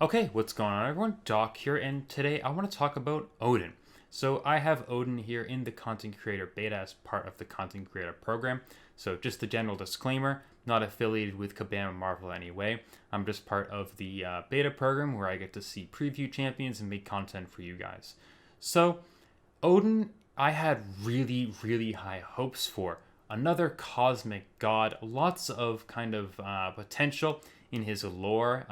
Okay, what's going on everyone? Doc here, and today I want to talk about Odin. So I have Odin here in the Content Creator Beta as part of the Content Creator Program. So just a general disclaimer, not affiliated with Kabam or Marvel in any way. I'm just part of the Beta program where I get to see preview champions and make content for you guys. So Odin, I had really high hopes for. Another cosmic god, lots of kind of potential in his lore.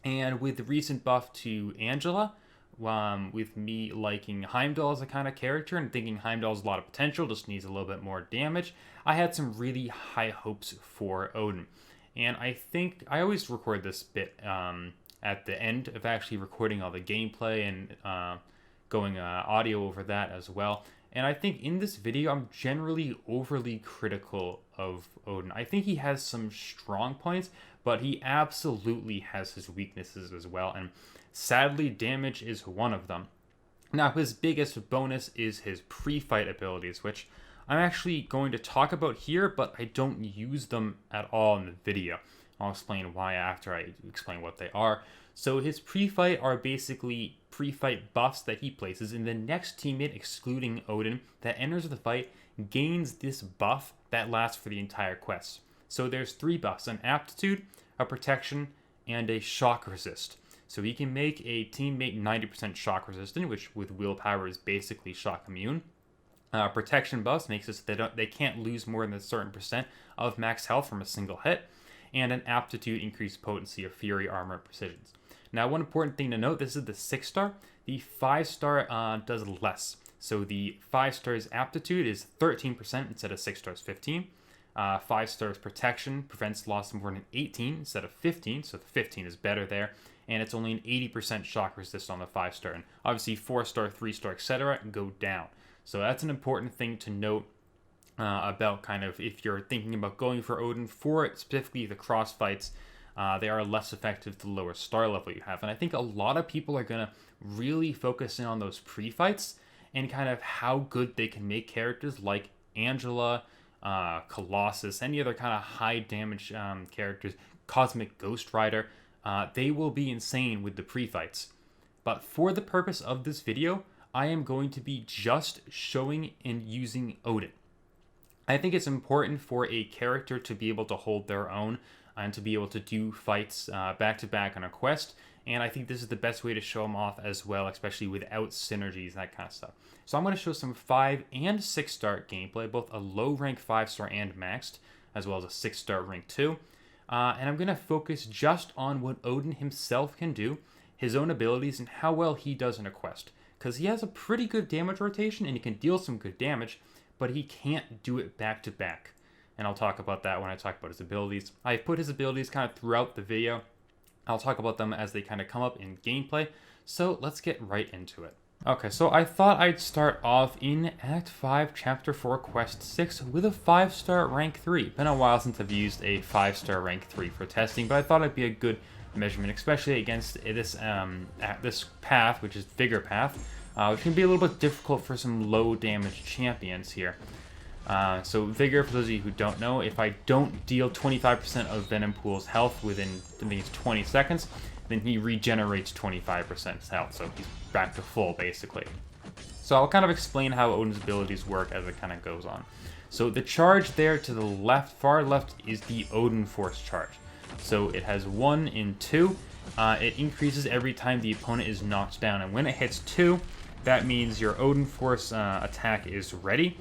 And with the recent buff to Angela, with me liking Heimdall as a kind of character and thinking Heimdall's a lot of potential, just needs a little bit more damage, I had some really high hopes for Odin. And I think I always record this bit at the end of actually recording all the gameplay and going audio over that as well. And I think in this video, I'm generally overly critical of Odin. I think he has some strong points, but he absolutely has his weaknesses as well. And sadly, damage is one of them. Now, his biggest bonus is his pre-fight abilities, which I'm actually going to talk about here, but I don't use them at all in the video. I'll explain why after I explain what they are. So his pre-fight are basically pre-fight buffs that he places, and the next teammate, excluding Odin, that enters the fight gains this buff that lasts for the entire quest. So there's 3 buffs: an aptitude, a protection, and a shock resist. So he can make a teammate 90% shock resistant, which with willpower is basically shock immune. Protection buffs makes it so they can't lose more than a certain percent of max health from a single hit. And an aptitude increased potency of fury, armor, and precisions. Now, one important thing to note, this is the 6-star. The 5-star does less. So the 5-star's aptitude is 13% instead of 6-star's 15. 5-star's protection prevents loss of more than 18 instead of 15, so the 15 is better there. And it's only an 80% shock resist on the 5-star. And obviously 4-star, 3-star, etc. go down. So that's an important thing to note about kind of if you're thinking about going for Odin for specifically the cross fights. They are less effective the lower star level you have. And I think a lot of people are going to really focus in on those pre-fights and kind of how good they can make characters like Angela, Colossus, any other kind of high damage characters, Cosmic Ghost Rider. They will be insane with the pre-fights. But for the purpose of this video, I am going to be just showing and using Odin. I think it's important for a character to be able to hold their own and to be able to do fights back-to-back on a quest. And I think this is the best way to show them off as well, especially without synergies, that kind of stuff. So I'm going to show some 5 and 6-star gameplay, both a low rank 5-star and maxed, as well as a 6-star rank 2. And I'm going to focus just on what Odin himself can do, his own abilities, and how well he does in a quest. Because he has a pretty good damage rotation and he can deal some good damage, but he can't do it back-to-back. And I'll talk about that when I talk about his abilities. I've put his abilities kind of throughout the video. I'll talk about them as they kind of come up in gameplay. So let's get right into it. Okay, so I thought I'd start off in Act 5, Chapter 4, Quest 6 with a 5-star rank 3. Been a while since I've used a 5-star rank 3 for testing, but I thought it'd be a good measurement, especially against this path, which is Vigor Path, which can be a little bit difficult for some low damage champions here. So Vigor, for those of you who don't know, if I don't deal 25% of Venom Pool's health within, I think it's 20 seconds, then he regenerates 25% health, so he's back to full, basically. So I'll kind of explain how Odin's abilities work as it kind of goes on. So the charge there to the left, far left, is the Odin Force charge. So it has 1 and 2. It increases every time the opponent is knocked down, and when it hits 2, that means your Odin Force attack is ready.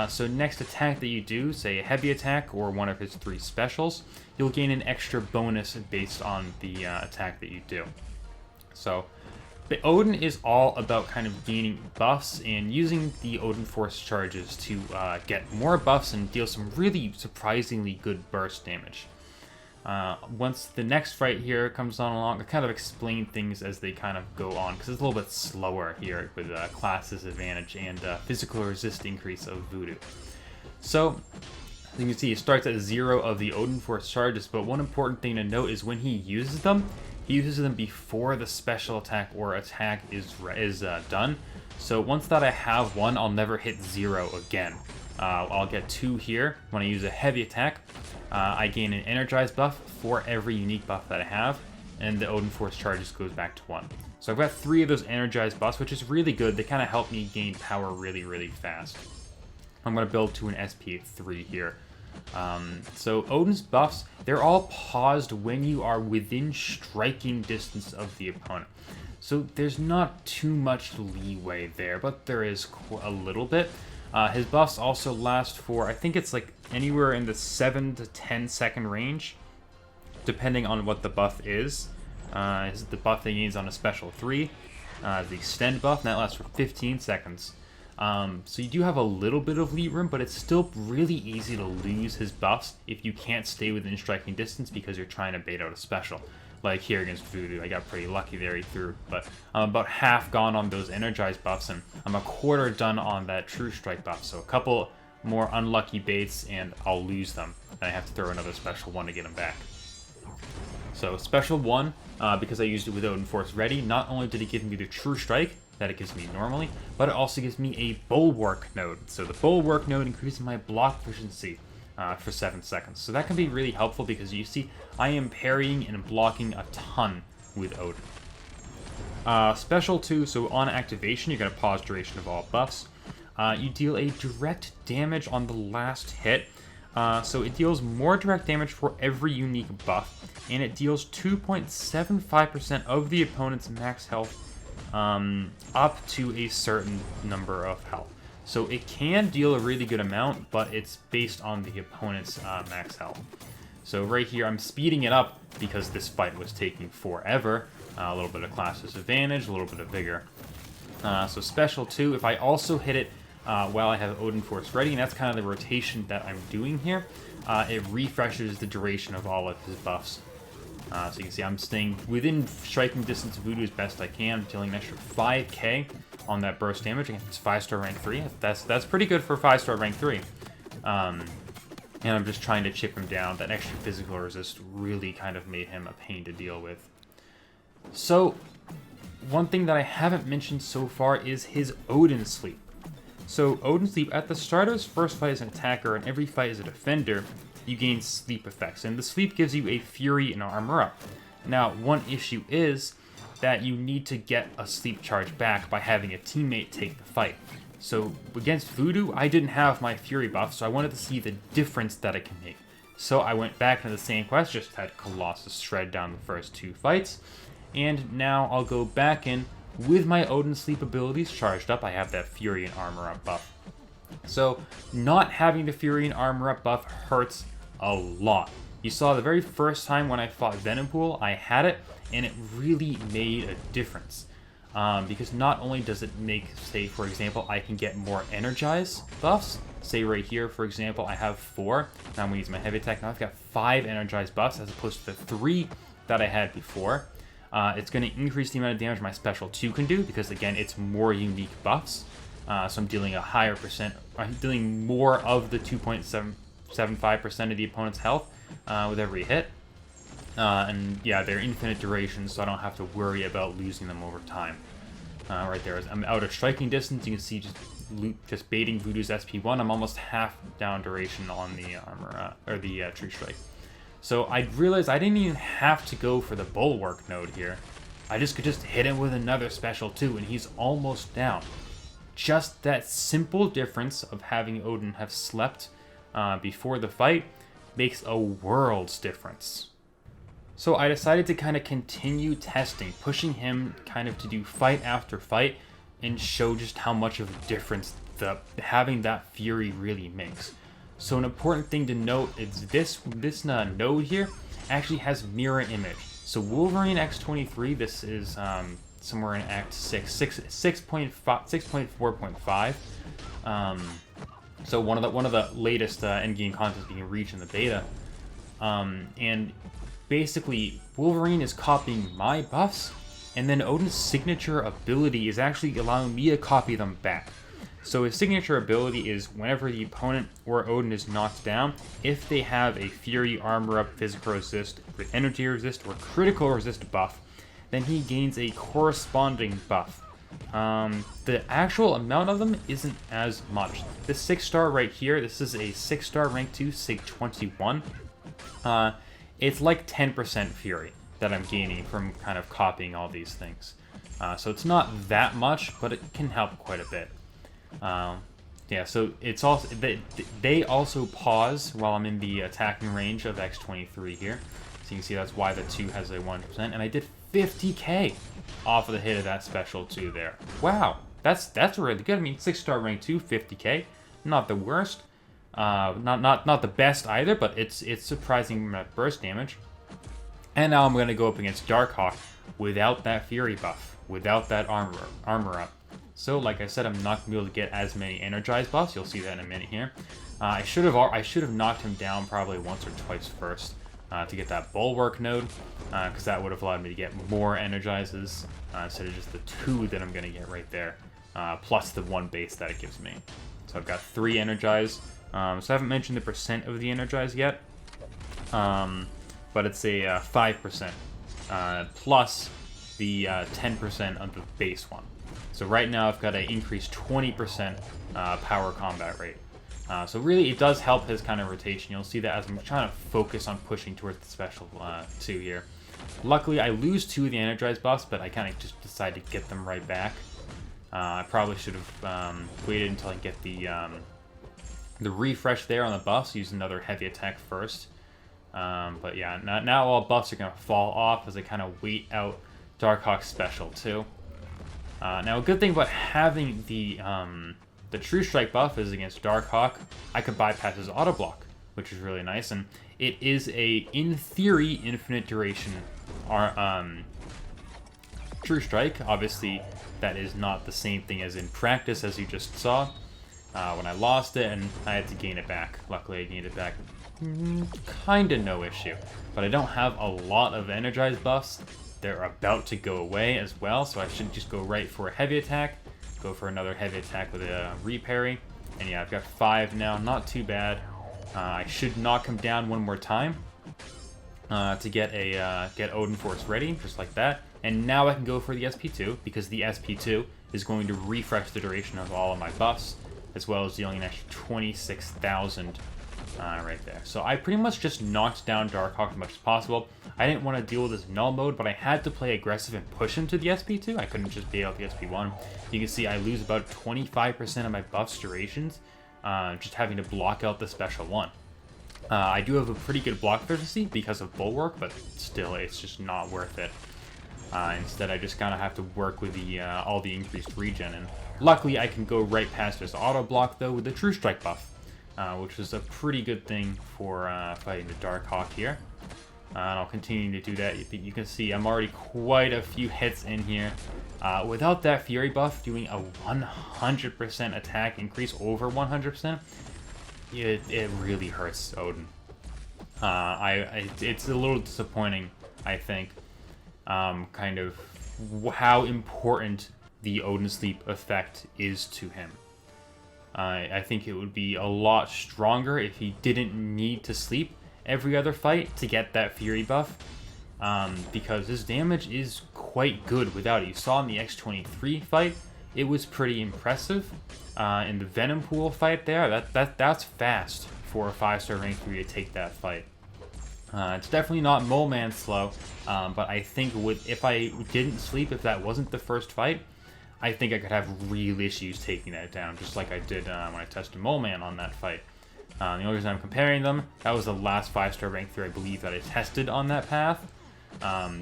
So next attack that you do, say a heavy attack or one of his 3 specials, you'll gain an extra bonus based on the attack that you do. So the Odin is all about kind of gaining buffs and using the Odin Force charges to get more buffs and deal some really surprisingly good burst damage. Once the next fight here comes on along, I kind of explain things as they kind of go on, because it's a little bit slower here with class disadvantage and physical resist increase of Voodoo. So, as you can see, it starts at 0 of the Odin Force charges, but one important thing to note is when he uses them before the special attack or attack is done. So once that I have 1, I'll never hit 0 again. I'll get 2 here when I use a heavy attack. I gain an energized buff for every unique buff that I have, and the Odin Force charge just goes back to 1. So I've got 3 of those energized buffs, which is really good. They kind of help me gain power really, really fast. I'm going to build to an SP 3 here. So Odin's buffs, they're all paused when you are within striking distance of the opponent. So there's not too much leeway there, but there is a little bit. His buffs also last for, I think it's like anywhere in the 7 to 10 second range, depending on what the buff is. The buff that he gains on a special 3, the extend buff, and that lasts for 15 seconds. So you do have a little bit of lead room, but it's still really easy to lose his buffs if you can't stay within striking distance because you're trying to bait out a special. Like here against Voodoo, I got pretty lucky there, he threw, but I'm about half gone on those energized buffs, and I'm a quarter done on that True Strike buff, so a couple more unlucky baits, and I'll lose them, and I have to throw another special 1 to get them back. So special 1, because I used it with Odin Force ready, not only did it give me the True Strike that it gives me normally, but it also gives me a Bulwark node. So the Bulwark node increases my block efficiency for 7 seconds. So that can be really helpful because you see I am parrying and blocking a ton with Odin. Special 2, so on activation, you're going to pause duration of all buffs. You deal a direct damage on the last hit. So it deals more direct damage for every unique buff, and it deals 2.75% of the opponent's max health up to a certain number of health. So it can deal a really good amount, but it's based on the opponent's max health. So right here, I'm speeding it up because this fight was taking forever. A little bit of class disadvantage, a little bit of vigor. So special 2, if I also hit it while I have Odin Force ready, and that's kind of the rotation that I'm doing here, it refreshes the duration of all of his buffs. So you can see I'm staying within striking distance of Voodoo as best I can, dealing an extra 5k on that burst damage. Again, it's 5-star rank 3. That's pretty good for 5-star rank 3. And I'm just trying to chip him down. That extra physical resist really kind of made him a pain to deal with. So one thing that I haven't mentioned so far is his Odin Sleep. So Odin Sleep, at the start of his first fight as an attacker and every fight as a defender, you gain sleep effects, and the sleep gives you a fury and armor up. Now, one issue is that you need to get a sleep charge back by having a teammate take the fight. So against Voodoo, I didn't have my fury buff, so I wanted to see the difference that it can make. So I went back into the same quest, just had Colossus shred down the first 2 fights, and now I'll go back in with my Odin Sleep abilities charged up. I have that fury and armor up buff. So not having the fury and armor up buff hurts a lot. You saw the very first time when I fought Venompool, I had it, and it really made a difference. Because not only does it make, say, for example, I can get more energized buffs. Say right here, for example, I have 4. Now I'm going to use my heavy attack. Now I've got 5 energized buffs as opposed to the 3 that I had before. It's going to increase the amount of damage my special 2 can do because, again, it's more unique buffs. So I'm dealing a higher percent, I'm dealing more of the 2.75% of the opponent's health with every hit. And yeah, they're infinite durations, so I don't have to worry about losing them over time. Right there, I'm out of striking distance. You can see just baiting Voodoo's SP1. I'm almost half down duration on the armor, or the True Strike. So I realized I didn't even have to go for the Bulwark node here. I just could just hit him with another special 2, and he's almost down. Just that simple difference of having Odin have slept before the fight makes a world's difference. So I decided to kind of continue testing, pushing him kind of to do fight after fight and show just how much of a difference having that fury really makes. So an important thing to note is this node here actually has mirror image. So Wolverine X23, this is somewhere in Act 6.4.5. So one of the latest endgame contents being reached in the beta. And basically, Wolverine is copying my buffs, and then Odin's signature ability is actually allowing me to copy them back. So his signature ability is whenever the opponent or Odin is knocked down, if they have a Fury, Armor Up, Physical Resist, Energy Resist, or Critical Resist buff, then he gains a corresponding buff. The actual amount of them isn't as much. This 6-star right here, this is a 6-star rank 2 Sig 21. It's like 10% Fury. that I'm gaining from kind of copying all these things. So it's not that much, but it can help quite a bit. Yeah, so it's also they also pause while I'm in the attacking range of X23 here. So you can see that's why the 2 has a 100%, and I did 50k off of the hit of that special 2 there. Wow, that's really good. I mean, 6-star rank 2, 50k, not the worst, not the best either, but it's surprising burst damage. And now I'm gonna go up against Darkhawk without that Fury buff, without that armor up. So, like I said, I'm not gonna be able to get as many energized buffs. You'll see that in a minute here. I should have knocked him down probably once or twice first to get that bulwark node, because that would have allowed me to get more energizes instead of just the 2 that I'm gonna get right there, plus the 1 base that it gives me. So I've got 3 energized. So I haven't mentioned the percent of the energized yet, but it's a 5% plus the 10% of the base one. So right now I've got an increased 20% power combat rate. So really it does help his kind of rotation. You'll see that as I'm trying to focus on pushing towards the special 2 here. Luckily I lose 2 of the energized buffs, but I kind of just decided to get them right back. I probably should have waited until I get the refresh there on the buffs, use another heavy attack first. But yeah, now all buffs are going to fall off as I kind of wait out Darkhawk's special too. Now a good thing about having the True Strike buff is against Darkhawk, I could bypass his auto block, which is really nice, and it is a, in theory, infinite duration True Strike. Obviously, that is not the same thing as in practice, as you just saw, when I lost it and I had to gain it back. Luckily, I gained it back kinda no issue, but I don't have a lot of energized buffs. They're about to go away as well, so I should just go right for a heavy attack, go for another heavy attack with a reparry, and yeah, I've got 5 now, not too bad. I should knock him down one more time to get Odin Force ready, just like that. And now I can go for the SP2, because the SP2 is going to refresh the duration of all of my buffs, as well as dealing an extra 26,000 right there. So I pretty much just knocked down Darkhawk as much as possible. I didn't want to deal with his null mode, but I had to play aggressive and push him to the SP2. I couldn't just bait out the SP1. You can see I lose about 25% of my buff's durations, just having to block out the special 1. I do have a pretty good block efficiency because of Bulwark, but still, it's just not worth it. Instead, I just kind of have to work with the all the increased regen, and luckily I can go right past his auto block though with the True Strike buff, which is a pretty good thing for fighting the Darkhawk here. And I'll continue to do that. You can see I'm already quite a few hits in here. Without that Fury buff, doing a 100% attack increase over 100%, it really hurts Odin. It's a little disappointing, I think, kind of how important the Odin Sleep effect is to him. I think it would be a lot stronger if he didn't need to sleep every other fight to get that Fury buff, because his damage is quite good without it. You saw in the X23 fight, it was pretty impressive. In the Venom Pool fight there, that's fast for a 5-star rank 3 to take that fight. It's definitely not Mole Man slow, but I think if I didn't sleep, if that wasn't the first fight, I think I could have real issues taking that down, just like I did when I tested Mole Man on that fight. The only reason I'm comparing them, that was the last 5-star rank 3 I believe that I tested on that path,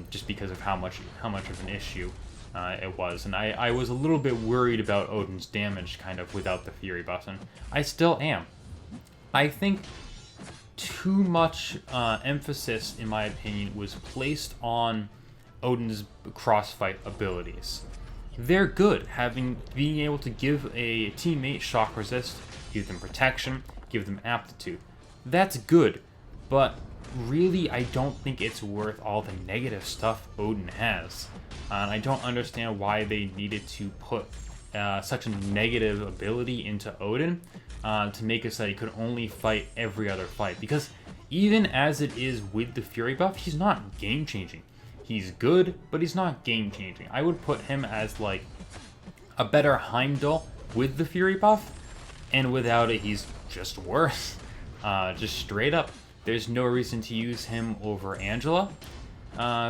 just because of how much of an issue it was. And I was a little bit worried about Odin's damage kind of without the Fury buff, and I still am. I think too much emphasis, in my opinion, was placed on Odin's crossfight abilities. They're good, being able to give a teammate shock resist, give them protection, give them aptitude. That's good, but really I don't think it's worth all the negative stuff Odin has. And I don't understand why they needed to put such a negative ability into Odin to make it so that he could only fight every other fight. Because even as it is with the Fury buff, he's not game-changing. He's good, but he's not game-changing. I would put him as like a better Heimdall with the Fury buff, and without it, he's just worse. Just straight up. There's no reason to use him over Angela.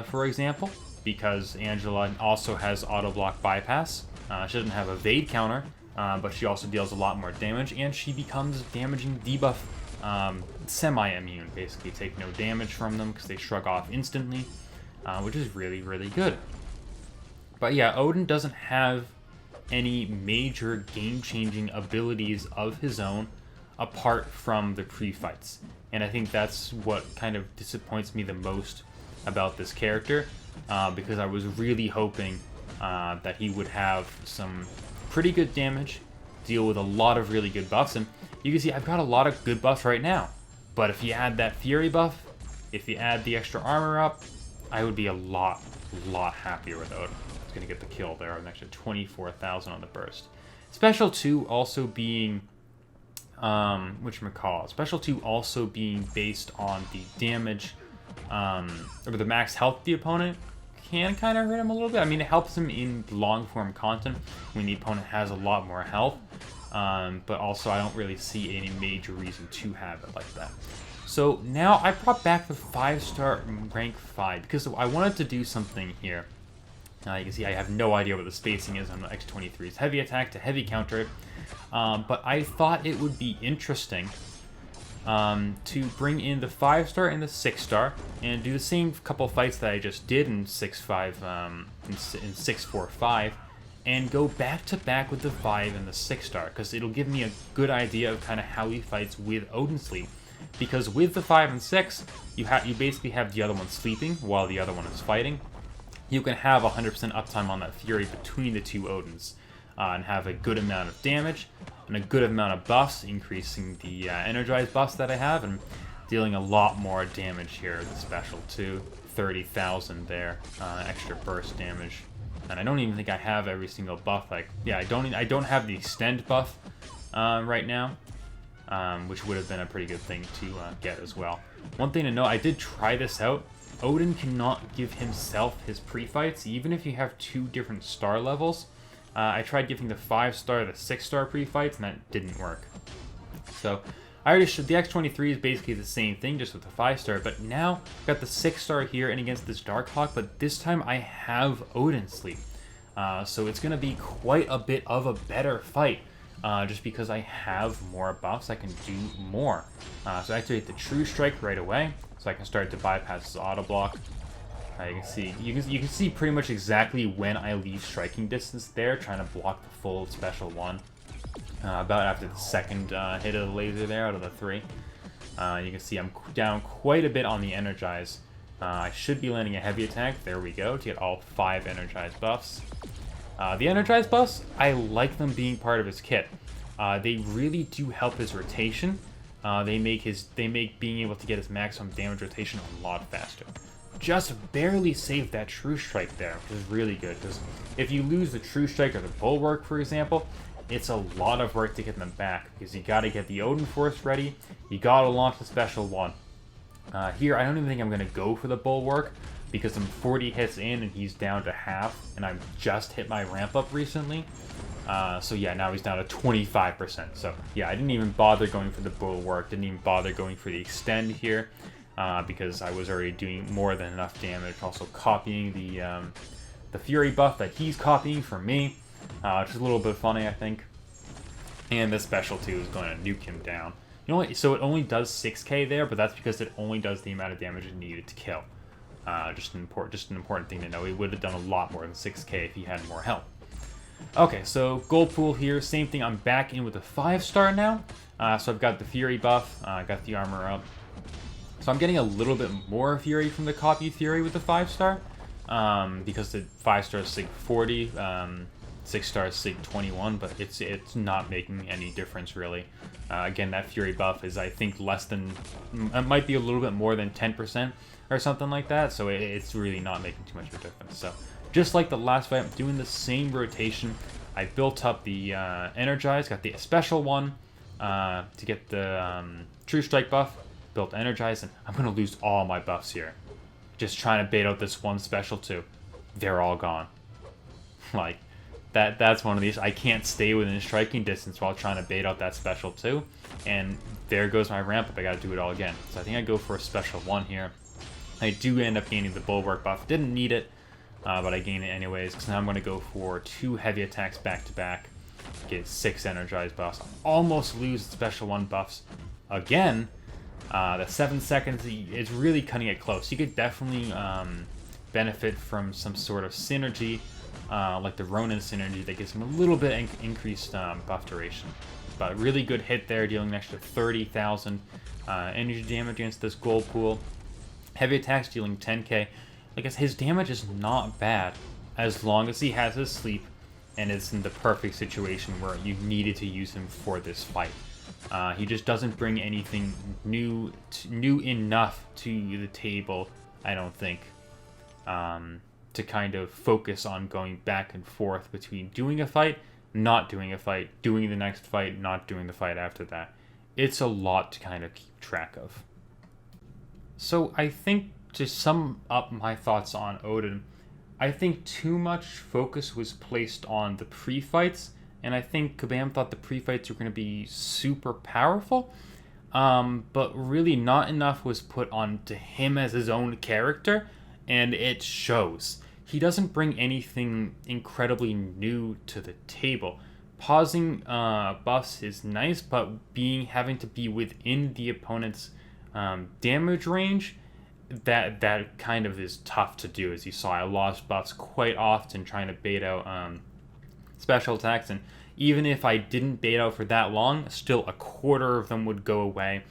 for example, because Angela also has auto block bypass. She doesn't have evade counter, but she also deals a lot more damage, and she becomes damaging debuff semi-immune. Basically, take no damage from them because they shrug off instantly, which is really, really good. But yeah, Odin doesn't have any major game-changing abilities of his own apart from the pre-fights. And I think that's what kind of disappoints me the most about this character, because I was really hoping that he would have some pretty good damage, deal with a lot of really good buffs, and you can see I've got a lot of good buffs right now. But if you add that Fury buff, if you add the extra armor up, I would be a lot happier with Odin. It's going to get the kill there, an extra 24,000 on the burst. Special 2 also being, Special 2 also being based on the damage, or the max health of the opponent, can kind of hurt him a little bit. I mean, it helps him in long form content when the opponent has a lot more health, but also I don't really see any major reason to have it like that. So now I brought back the 5-star rank 5 because I wanted to do something here. You can see I have no idea what the spacing is on the X-23's heavy attack to heavy counter, but I thought it would be interesting to bring in the 5-star and the 6-star and do the same couple fights that I just did in 6-5 in 6-4-5, and go back to back with the 5 and the 6-star, because it'll give me a good idea of kind of how he fights with Odin Sleep. Because with the 5 and 6, you basically have the other one sleeping while the other one is fighting. You can have 100% uptime on that Fury between the two Odins, and have a good amount of damage and a good amount of buffs, increasing the energized buffs that I have, and dealing a lot more damage here with the special too. 30,000 there, extra burst damage. And I don't even think I have every single buff. Like, yeah, I don't have the extend buff right now, which would have been a pretty good thing to get as well. One thing to note, I did try this out. Odin cannot give himself his pre-fights, even if you have 2 different star levels. I tried giving the 5-star, the 6-star pre-fights, and that didn't work. So I already showed the X-23 is basically the same thing, just with the 5-star, but now I've got the 6-star here and against this Darkhawk, but this time I have Odin Sleep. So it's going to be quite a bit of a better fight, just because I have more buffs, I can do more. So I activate the True Strike right away, so I can start to bypass his auto block. You can see pretty much exactly when I leave striking distance there, trying to block the full special 1. About after the second hit of the laser there out of the 3. You can see I'm down quite a bit on the energize. I should be landing a heavy attack. There we go, to get all 5 energized buffs. The energized buffs, I like them being part of his kit. They really do help his rotation. They make being able to get his maximum damage rotation a lot faster. Just barely saved that True Strike there, which is really good, because if you lose the True Strike or the Bulwark, for example, it's a lot of work to get them back, because you gotta get the Odin Force ready, you gotta launch the special 1. Here, I don't even think I'm gonna go for the Bulwark, because I'm 40 hits in and he's down to half, and I've just hit my ramp up recently. So yeah, now he's down to 25%. So yeah, I didn't even bother going for the Bulwark, didn't even bother going for the Extend here, because I was already doing more than enough damage. Also copying the Fury buff that he's copying for me, which is a little bit funny, I think. And the special 2 is going to nuke him down. So it only does 6k there, but that's because it only does the amount of damage it needed to kill. Just an important thing to know. He would have done a lot more than 6k if he had more health. Okay, so gold pool here, same thing. I'm back in with a 5-star now. So I've got the Fury buff, got the armor up. So I'm getting a little bit more Fury from the copy Fury with the 5-star, because the 5-star is Sig 40, 6-star is Sig 21, but it's not making any difference really. Again, that Fury buff is, I think, less than, it might be a little bit more than 10% or something like that, so it's really not making too much of a difference. So just like the last fight, I'm doing the same rotation. I built up the Energize, got the special 1 to get the True Strike buff, built Energize, and I'm going to lose all my buffs here. Just trying to bait out this one special 2. They're all gone. Like, that's one of these. I can't stay within striking distance while trying to bait out that special 2. And there goes my ramp up. I got to do it all again. So I think I go for a special 1 here. I do end up gaining the Bulwark buff. Didn't need it, but I gain it anyways, because now I'm going to go for 2 heavy attacks back to back. Get 6 energized buffs. Almost lose special 1 buffs again. The 7 seconds, it's really cutting it close. You could definitely benefit from some sort of synergy, like the Ronin synergy that gives him a little bit increased buff duration. But really good hit there, dealing an extra 30,000 energy damage against this gold pool. Heavy attacks dealing 10k. I guess his damage is not bad as long as he has his sleep and it's in the perfect situation where you needed to use him for this fight. He just doesn't bring anything new enough to the table, I don't think, to kind of focus on going back and forth between doing a fight, not doing a fight, doing the next fight, not doing the fight after that. It's a lot to kind of keep track of. So I think, to sum up my thoughts on Odin, I think too much focus was placed on the pre-fights, and I think Kabam thought the pre-fights were going to be super powerful, but really not enough was put onto him as his own character, and it shows. He doesn't bring anything incredibly new to the table. Pausing buffs is nice, but having to be within the opponent's damage range, that kind of is tough to do. As you saw, I lost buffs quite often trying to bait out special attacks, and even if I didn't bait out for that long, still a quarter of them would go away,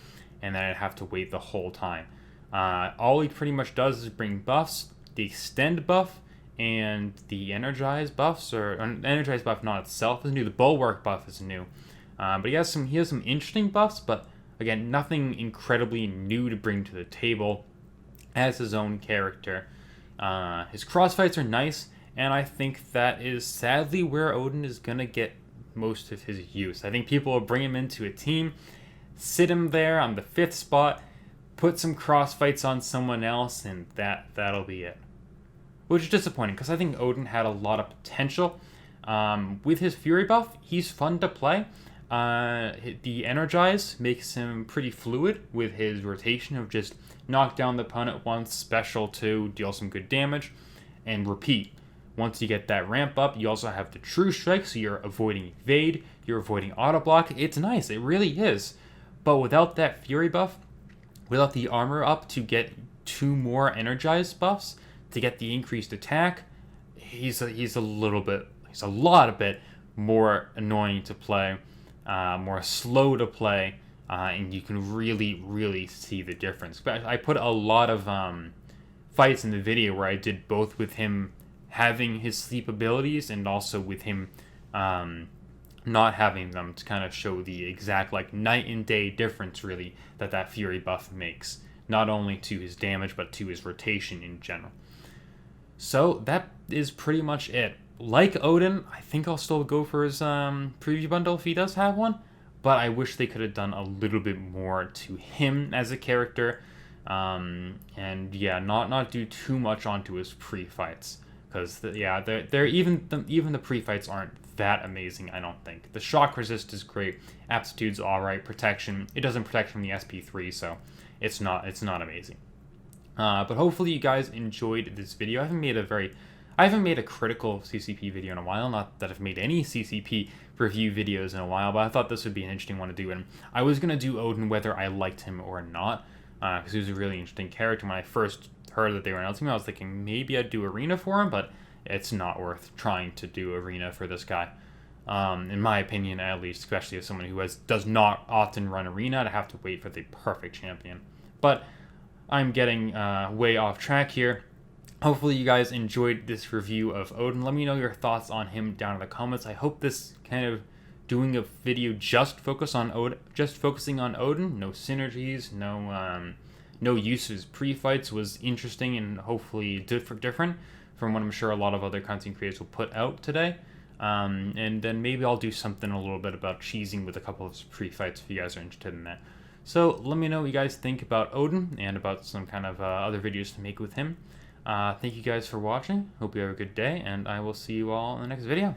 and then I'd have to wait the whole time. All he pretty much does is bring buffs, the extend buff, and the energized buffs, or an energized buff not itself is new. The bulwark buff is new, but he has some interesting buffs, but again, nothing incredibly new to bring to the table as his own character. His crossfights are nice, and I think that is sadly where Odin is going to get most of his use. I think people will bring him into a team, sit him there on the 5th spot, put some crossfights on someone else, and that'll be it. Which is disappointing, because I think Odin had a lot of potential. With his Fury buff, he's fun to play. The Energize makes him pretty fluid with his rotation of just knock down the opponent once, special 2, deal some good damage, and repeat. Once you get that ramp up, you also have the True Strike, so you're avoiding evade, you're avoiding auto block. It's nice, it really is. But without that Fury buff, without the armor up to get 2 more Energized buffs, to get the increased attack, he's a lot bit more annoying to play, more slow to play, and you can really see the difference. But I put a lot of fights in the video where I did both with him having his sleep abilities and also with him not having them, to kind of show the exact night and day difference really that Fury buff makes, not only to his damage but to his rotation in general. So that is pretty much it. Like Odin, I think I'll still go for his preview bundle if he does have one, but I wish they could have done a little bit more to him as a character, and yeah, not do too much onto his pre-fights, because even the pre-fights aren't that amazing. I don't think the shock resist is great, aptitude's all right, protection, it doesn't protect from the SP3, so it's not amazing. But hopefully you guys enjoyed this video. I haven't made a critical CCP video in a while. Not that I've made any CCP review videos in a while, but I thought this would be an interesting one to do. And I was going to do Odin whether I liked him or not, because he was a really interesting character. When I first heard that they were announcing him, I was thinking maybe I'd do Arena for him, but it's not worth trying to do Arena for this guy. In my opinion, at least, especially as someone who does not often run Arena, to have to wait for the perfect champion. But I'm getting way off track here. Hopefully you guys enjoyed this review of Odin. Let me know your thoughts on him down in the comments. I hope this kind of doing a video just focusing on Odin, no synergies, no uses pre-fights, was interesting and hopefully different from what I'm sure a lot of other content creators will put out today. And then maybe I'll do something a little bit about cheesing with a couple of pre-fights if you guys are interested in that. So let me know what you guys think about Odin and about some kind of other videos to make with him. Thank you guys for watching. Hope you have a good day, and I will see you all in the next video.